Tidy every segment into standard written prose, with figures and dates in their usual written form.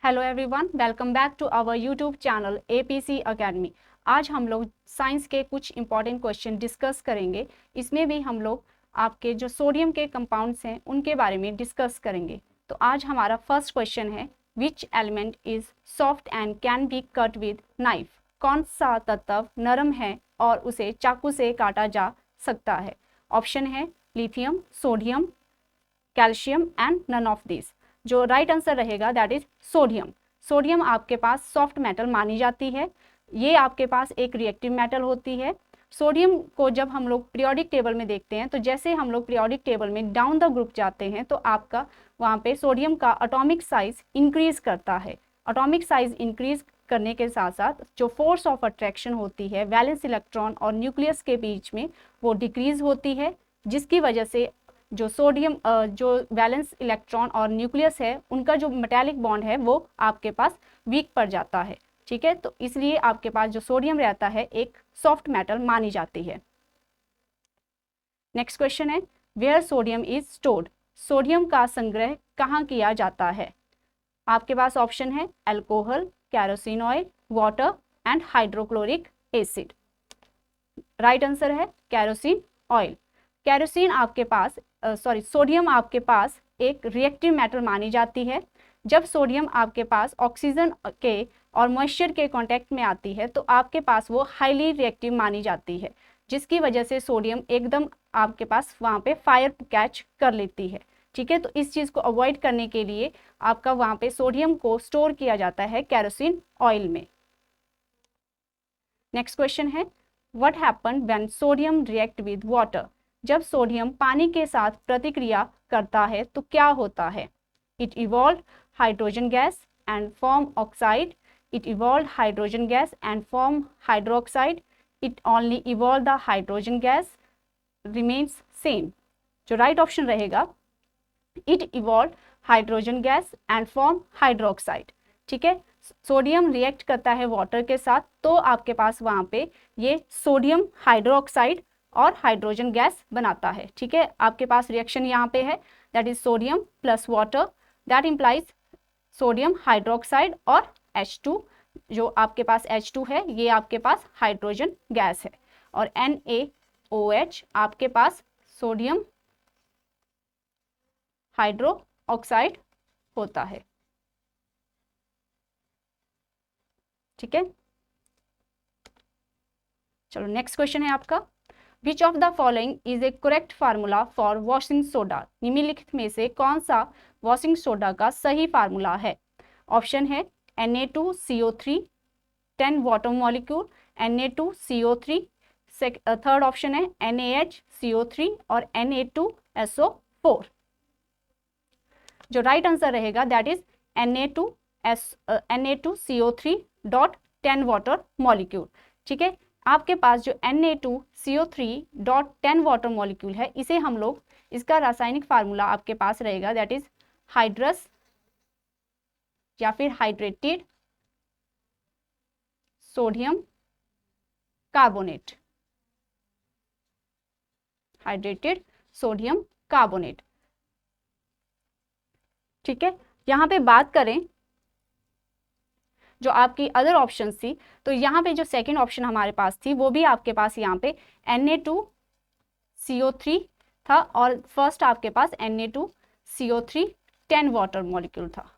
Hello everyone, welcome back to our YouTube channel APC academy. आज हम लोग science के कुछ इंपॉर्टेंट क्वेश्चन डिस्कस करेंगे। इसमें भी हम लोग आपके जो सोडियम के कंपाउंड्स हैं उनके बारे में डिस्कस करेंगे। तो आज हमारा फर्स्ट क्वेश्चन है, which element is soft and can be cut with knife. कौन सा तत्व नरम है और उसे चाकू से काटा जा सकता है। ऑप्शन है lithium, sodium, calcium and none of this. जो राइट आंसर रहेगा दैट इज सोडियम। सोडियम आपके पास सॉफ्ट मेटल मानी जाती है। ये आपके पास एक रिएक्टिव मेटल होती है। सोडियम को जब हम लोग पीरियोडिक टेबल में देखते हैं तो जैसे हम लोग पीरियोडिक टेबल में डाउन द ग्रुप जाते हैं तो आपका वहाँ पे सोडियम का एटॉमिक साइज इंक्रीज करता है। एटॉमिक साइज इंक्रीज करने के साथ साथ जो फोर्स ऑफ अट्रैक्शन होती है वैलेंस इलेक्ट्रॉन और न्यूक्लियस के बीच में वो डिक्रीज होती है, जिसकी वजह से जो सोडियम जो वैलेंस इलेक्ट्रॉन और न्यूक्लियस है उनका जो मेटालिक बॉन्ड है वो आपके पास वीक पड़ जाता है। ठीक है, तो इसलिए आपके पास जो सोडियम रहता है एक सॉफ्ट मेटल मानी जाती है। नेक्स्ट क्वेश्चन है, where sodium is stored. Sodium का संग्रह कहाँ किया जाता है। आपके पास ऑप्शन है alcohol, kerosene oil, water and hydrochloric acid. Right answer है कैरोसिन ऑयल। कैरोसिन आपके पास सोडियम आपके पास एक रिएक्टिव मेटल मानी जाती है। जब सोडियम आपके पास ऑक्सीजन के और मॉइस्चर के कांटेक्ट में आती है तो आपके पास वो हाईली रिएक्टिव मानी जाती है, जिसकी वजह से सोडियम एकदम आपके पास वहाँ पे फायर कैच कर लेती है। ठीक है, तो इस चीज़ को अवॉइड करने के लिए आपका वहाँ पे सोडियम को स्टोर किया जाता है कैरोसिन ऑयल में। नेक्स्ट क्वेश्चन है, what happen when sodium react with water. जब सोडियम पानी के साथ प्रतिक्रिया करता है तो क्या होता है। It evolve hydrogen gas and form oxide, it evolve hydrogen gas and form hydroxide, it only evolve the hydrogen gas remains same. जो राइट ऑप्शन रहेगा it evolve hydrogen gas and form hydroxide. ठीक है, sodium react करता है water के साथ तो आपके पास वहाँ पे ये सोडियम हाइड्रोक्साइड और हाइड्रोजन गैस बनाता है। ठीक है, आपके पास रिएक्शन यहाँ पे है that is sodium plus water, that implies sodium hydroxide और H2। जो आपके पास H2 है ये आपके पास हाइड्रोजन गैस है और NaOH आपके पास सोडियम हाइड्रो ऑक्साइड होता है। ठीक है, चलो नेक्स्ट क्वेश्चन है आपका, which of the following is A correct formula for washing soda. निम्नलिखित में से कौन सा वॉशिंग सोडा का सही फार्मूला है। ऑप्शन है Na2CO3 10 water molecule, Na2CO3, third option है NaHCO3 और Na2SO4। जो राइट आंसर रहेगा that is Na2CO3.10 water molecule. ठीक है, आपके पास जो Na2CO3.10 वाटर मॉलिक्यूल है इसे हम लोग इसका रासायनिक फार्मूला आपके पास रहेगा दैट इज हाइड्रस या फिर hydrated sodium carbonate. Hydrated sodium carbonate. ठीक है, यहाँ पे बात करें जो आपकी अदर ऑप्शन थी तो यहाँ पे जो सेकंड ऑप्शन हमारे पास थी वो भी आपके पास यहाँ पे Na2CO3 था और फर्स्ट आपके पास Na2CO3 10 वाटर मॉलिक्यूल था।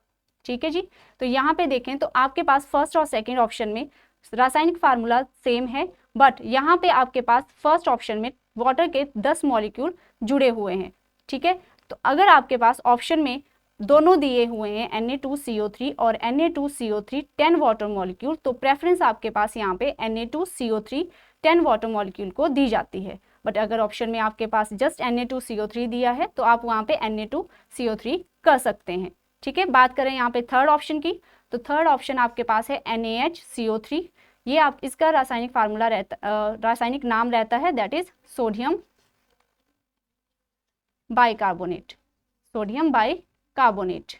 ठीक है जी, तो यहाँ पे देखें तो आपके पास फर्स्ट और सेकंड ऑप्शन में रासायनिक फार्मूला सेम है, बट यहाँ पे आपके पास फर्स्ट ऑप्शन में वाटर के 10 मॉलिक्यूल जुड़े हुए हैं। ठीक है, तो अगर आपके पास ऑप्शन में दोनों दिए हुए हैं Na2CO3 और Na2CO3 10 वाटर मॉलिक्यूल तो प्रेफरेंस आपके पास यहाँ पे Na2CO3 10 वाटर मॉलिक्यूल को दी जाती है। बट अगर ऑप्शन में आपके पास जस्ट Na2CO3 दिया है तो आप वहाँ पे Na2CO3 कर सकते हैं। ठीक है, बात करें यहाँ पे थर्ड ऑप्शन की तो थर्ड ऑप्शन आपके पास है NaHCO3। ये आप इसका रासायनिक फार्मूला रासायनिक नाम रहता है that is sodium bicarbonate. Sodium bicarbonate,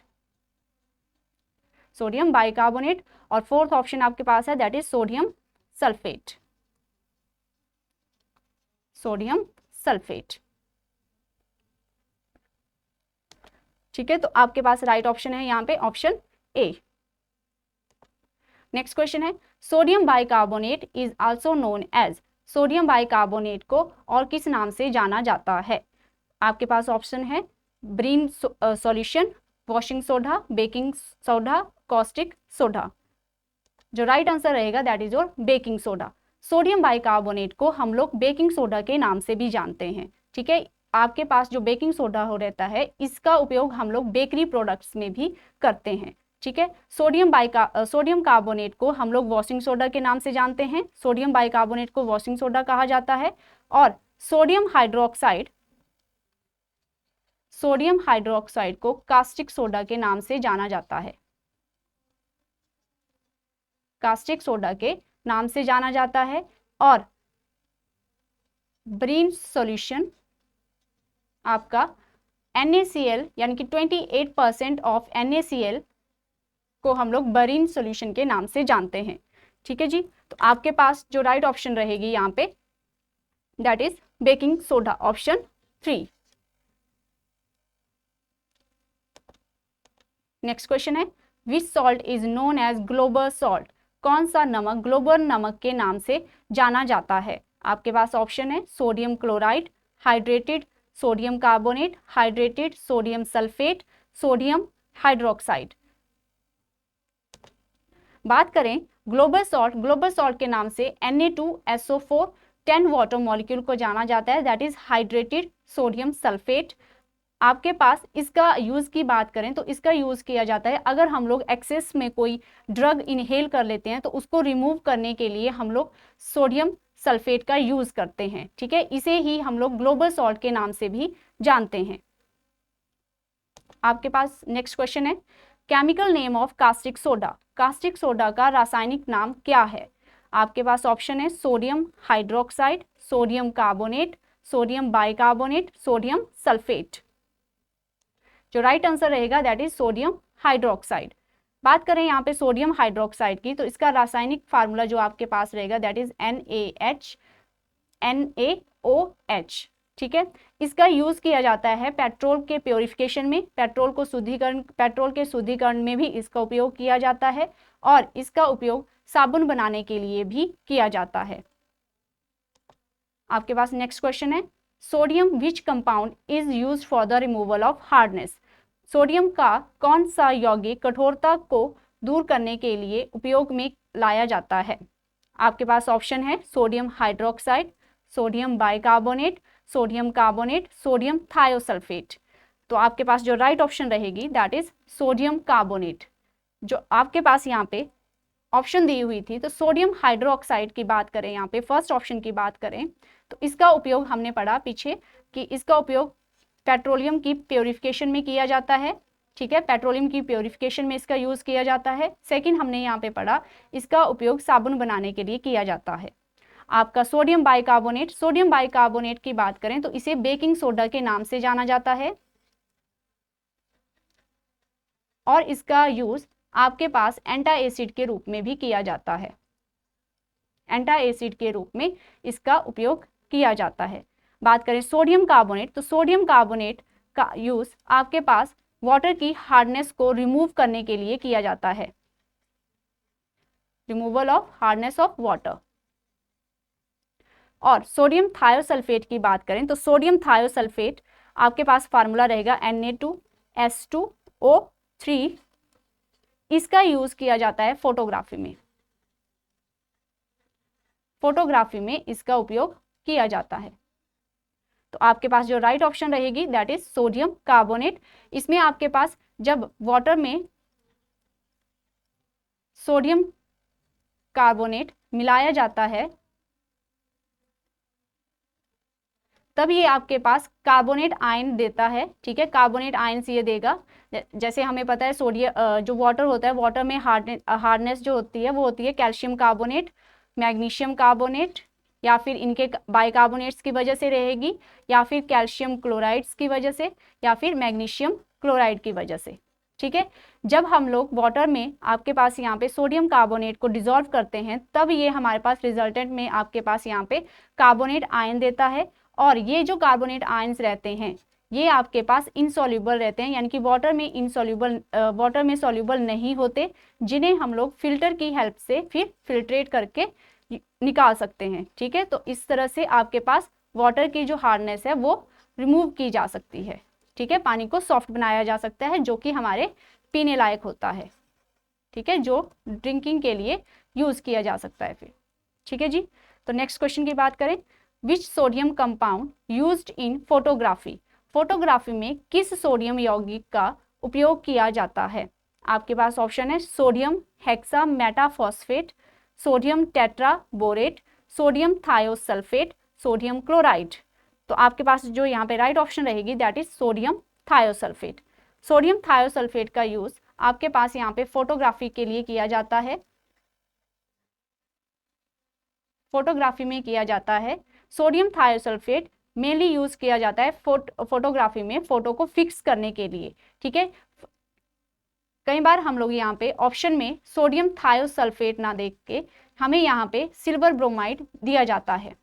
sodium bicarbonate. और फोर्थ ऑप्शन आपके पास है that is sodium sulphate. Sodium sulphate. ठीक है, तो आपके पास राइट ऑप्शन है यहाँ पे ऑप्शन ए। नेक्स्ट क्वेश्चन है sodium bicarbonate is also known as, sodium bicarbonate को और किस नाम से जाना जाता है? आपके पास ऑप्शन है brine solution, washing soda, baking soda, caustic soda. जो राइट आंसर रहेगा that is your baking soda. Sodium bicarbonate को हम लोग बेकिंग सोडा के नाम से भी जानते हैं, ठीक है। आपके पास जो बेकिंग सोडा हो रहता है इसका उपयोग हम लोग बेकरी प्रोडक्ट्स में भी करते हैं, ठीक है। सोडियम कार्बोनेट को हम लोग वॉशिंग सोडा के नाम से जानते हैं, सोडियम बाइकार्बोनेट को वॉशिंग सोडा कहा जाता है, और सोडियम हाइड्रोक्साइड को कास्टिक सोडा के नाम से जाना जाता है, कास्टिक सोडा के नाम से जाना जाता है। और ब्रीन सॉल्यूशन आपका NaCl यानी कि 28% ऑफ NaCl को हम लोग बरीन सॉल्यूशन के नाम से जानते हैं, ठीक है जी। तो आपके पास जो राइट ऑप्शन रहेगी यहाँ पे that is baking soda, option 3। Next question है which salt is known as global salt, कौन सा नमक ग्लोबल नमक के नाम से जाना जाता है? आपके पास ऑप्शन है sodium chloride, hydrated sodium carbonate, hydrated sodium sulphate, sodium hydroxide. बात करें ग्लोबल सॉल्ट के नाम से Na2SO4 10 वाटर मॉलिक्यूल को जाना जाता है that is hydrated sodium sulphate. आपके पास इसका यूज की बात करें तो इसका यूज किया जाता है अगर हम लोग एक्सेस में कोई ड्रग इनहेल कर लेते हैं तो उसको रिमूव करने के लिए हम लोग सोडियम सल्फेट का यूज करते हैं, ठीक है। इसे ही हम लोग ग्लोबल सॉल्ट के नाम से भी जानते हैं। आपके पास नेक्स्ट क्वेश्चन है chemical name of caustic soda, caustic soda का रासायनिक नाम क्या है? आपके पास ऑप्शन है sodium hydroxide, sodium carbonate, sodium bicarbonate, sodium sulphate. जो राइट आंसर रहेगा दैट इज सोडियम हाइड्रोक्साइड। बात करें यहाँ पे सोडियम हाइड्रोक्साइड की तो इसका रासायनिक फार्मूला जो आपके पास रहेगा दैट इज NaOH, ठीक है। इसका यूज किया जाता है पेट्रोल के प्योरिफिकेशन में, पेट्रोल के शुद्धिकरण में भी इसका उपयोग किया जाता है, और इसका उपयोग साबुन बनाने के लिए भी किया जाता है। आपके पास नेक्स्ट क्वेश्चन है sodium which compound is used for the removal of hardness, sodium का कौन सा यौगिक कठोरता को दूर करने के लिए उपयोग में लाया जाता है? आपके पास ऑप्शन है sodium hydroxide, sodium bicarbonate, sodium carbonate, sodium thiosulphate. तो आपके पास जो राइट ऑप्शन रहेगी दैट इज सोडियम कार्बोनेट। जो आपके पास यहाँ पे ऑप्शन दी हुई थी तो सोडियम हाइड्रोक्साइड की बात करें, यहाँ पे फर्स्ट ऑप्शन की बात करें तो इसका उपयोग हमने पढ़ा पीछे कि इसका उपयोग पेट्रोलियम की प्योरिफिकेशन में किया जाता है, ठीक है। पेट्रोलियम की प्योरिफिकेशन में इसका यूज किया जाता है। सेकंड हमने यहाँ पे पढ़ा इसका उपयोग साबुन बनाने के लिए किया जाता है। आपका सोडियम बाइकार्बोनेट की बात करें तो इसे बेकिंग सोडा के नाम से जाना जाता है, और इसका यूज आपके पास एंटा एसिड के रूप में भी किया जाता है, एंटा एसिड के रूप में इसका उपयोग किया जाता है। बात करें सोडियम कार्बोनेट तो सोडियम कार्बोनेट का यूज आपके पास वाटर की हार्डनेस को रिमूव करने के लिए किया जाता है, removal of hardness of water. और सोडियम थायोसल्फेट की बात करें तो सोडियम थायोसल्फेट आपके पास फार्मूला रहेगा Na2S2O3। इसका यूज किया जाता है फोटोग्राफी में इसका उपयोग किया जाता है। तो आपके पास जो राइट ऑप्शन रहेगी दैट इज सोडियम कार्बोनेट। इसमें आपके पास जब वाटर में सोडियम कार्बोनेट मिलाया जाता है तब ये आपके पास कार्बोनेट आयन देता है, ठीक है। कार्बोनेट आयन से ये देगा, जैसे हमें पता है सोडियम जो वाटर होता है वाटर में हार्डनेस जो होती है वो होती है कैल्शियम कार्बोनेट, मैग्नीशियम कार्बोनेट, या फिर इनके बाइकार्बोनेट्स की वजह से रहेगी, या फिर कैल्शियम क्लोराइड्स की वजह से, या फिर मैग्नीशियम क्लोराइड की वजह से, ठीक है। जब हम लोग वाटर में आपके पास यहाँ पे सोडियम कार्बोनेट को डिसॉल्व करते हैं तब ये हमारे पास रिजल्टेंट में आपके पास यहाँ पे कार्बोनेट आयन देता है, और ये जो कार्बोनेट आयंस रहते हैं ये आपके पास इनसॉल्युबल रहते हैं, यानी कि वाटर में सॉल्युबल नहीं होते, जिन्हें हम लोग फिल्टर की हेल्प से फिर फिल्ट्रेट करके निकाल सकते हैं। ठीक है, तो इस तरह से आपके पास वाटर की जो हार्डनेस है वो रिमूव की जा सकती है। ठीक है, पानी को सॉफ्ट बनाया जा सकता है, जो कि हमारे पीने लायक होता है। ठीक है, जो ड्रिंकिंग के लिए यूज किया जा सकता है फिर। ठीक है जी, तो नेक्स्ट क्वेश्चन की बात करें, which sodium compound used in photography. Photography में किस सोडियम यौगिक का उपयोग किया जाता है? आपके पास ऑप्शन है sodium hexa metaphosphate, sodium tetraborate, sodium thiosulphate, sodium chloride. तो आपके पास जो यहाँ पे राइट ऑप्शन रहेगी that is sodium thiosulphate. Sodium thiosulphate का यूज आपके पास यहाँ पे फोटोग्राफी के लिए किया जाता है, फोटोग्राफी में किया जाता है। सोडियम थायोसल्फेट मेनली यूज किया जाता है फोटोग्राफी में फोटो को फिक्स करने के लिए। ठीक है, कई बार हम लोग यहाँ पे ऑप्शन में सोडियम थायोसल्फेट ना देख के हमें यहाँ पे सिल्वर ब्रोमाइड दिया जाता है।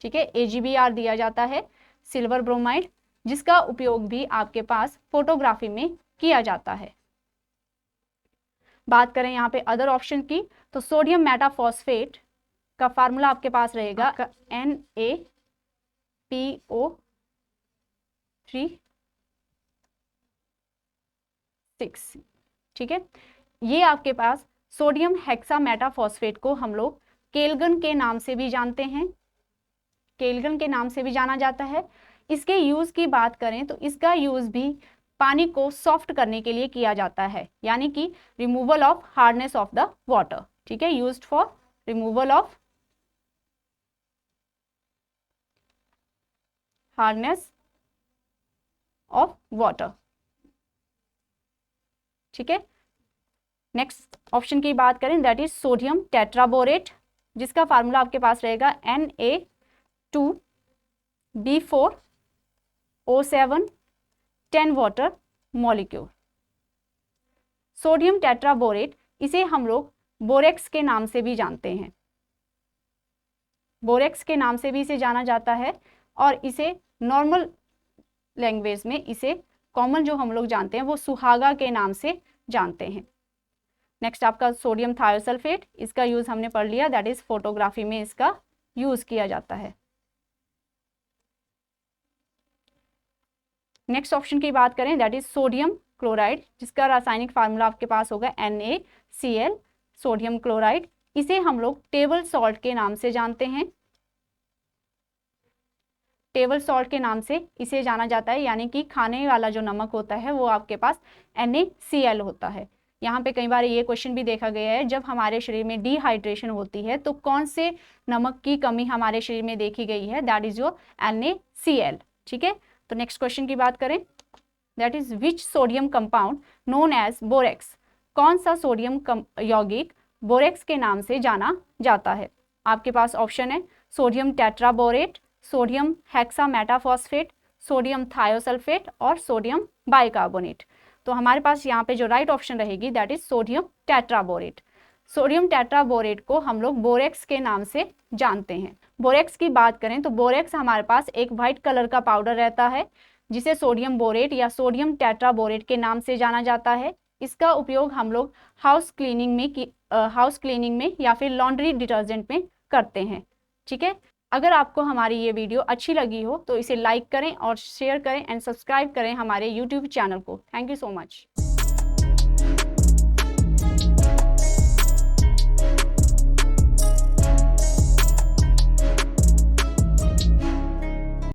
ठीक है, AgBr दिया जाता है सिल्वर ब्रोमाइड, जिसका उपयोग भी आपके पास फोटोग्राफी में किया जाता है। बात करें यहाँ पे अदर ऑप्शन की, तो सोडियम मेटाफॉस्फेट का फार्मूला आपके पास रहेगा NaPO3 ठीक है, ये आपके पास सोडियम हेक्सा मेटाफॉस्फेट को हम लोग केल्गन के नाम से भी जानते हैं, केल्गन के नाम से भी जाना जाता है। इसके यूज की बात करें तो इसका यूज भी पानी को सॉफ्ट करने के लिए किया जाता है, यानी कि removal of hardness of the water. ठीक है, used for removal of hardness of water. ठीक है, नेक्स्ट ऑप्शन की बात करें दैट इज सोडियम टेट्राबोरेट, जिसका फार्मूला आपके पास रहेगा Na2B4O7 10 water molecule. Sodium tetraborate इसे हम लोग बोरेक्स के नाम से भी जानते हैं, बोरेक्स के नाम से भी इसे जाना जाता है, और इसे नॉर्मल लैंग्वेज में इसे कॉमन जो हम लोग जानते हैं वो सुहागा के नाम से जानते हैं। नेक्स्ट आपका सोडियम थायोसल्फेट, इसका यूज हमने पढ़ लिया, दैट इज फोटोग्राफी में इसका यूज किया जाता है। नेक्स्ट ऑप्शन की बात करें दैट इज सोडियम क्लोराइड, जिसका रासायनिक फार्मूला आपके पास होगा NaCl, सोडियम क्लोराइड। इसे हम लोग टेबल सॉल्ट के नाम से जानते हैं, टेबल सॉल्ट के नाम से इसे जाना जाता है, यानी कि खाने वाला जो नमक होता है वो आपके पास NaCl होता है। यहाँ पे कई बार ये क्वेश्चन भी देखा गया है, जब हमारे शरीर में डिहाइड्रेशन होती है तो कौन से नमक की कमी हमारे शरीर में देखी गई है, दैट इज योर NaCl। ठीक है, तो नेक्स्ट क्वेश्चन की बात करें that is which sodium compound known as borax. कौन सा सोडियम यौगिक बोरेक्स के नाम से जाना जाता है? आपके पास ऑप्शन है sodium tetraborate, sodium hexa metaphosphate, sodium thiosulphate और सोडियम बाइकार्बोनेट। तो हमारे पास यहाँ पे जो राइट ऑप्शन रहेगी that is sodium tetraborate. Sodium tetraborate को हम लोग बोरेक्स के नाम से जानते हैं। बोरेक्स की बात करें तो बोरेक्स हमारे पास एक व्हाइट कलर का पाउडर रहता है, जिसे सोडियम बोरेट या सोडियम टेट्राबोरेट के नाम से जाना जाता है। इसका उपयोग हम लोग हाउस क्लीनिंग में या फिर लॉन्ड्री डिटर्जेंट में करते हैं। ठीक है, अगर आपको हमारी ये वीडियो अच्छी लगी हो तो इसे लाइक करें और शेयर करें एंड सब्सक्राइब करें हमारे YouTube चैनल को। Thank you so much.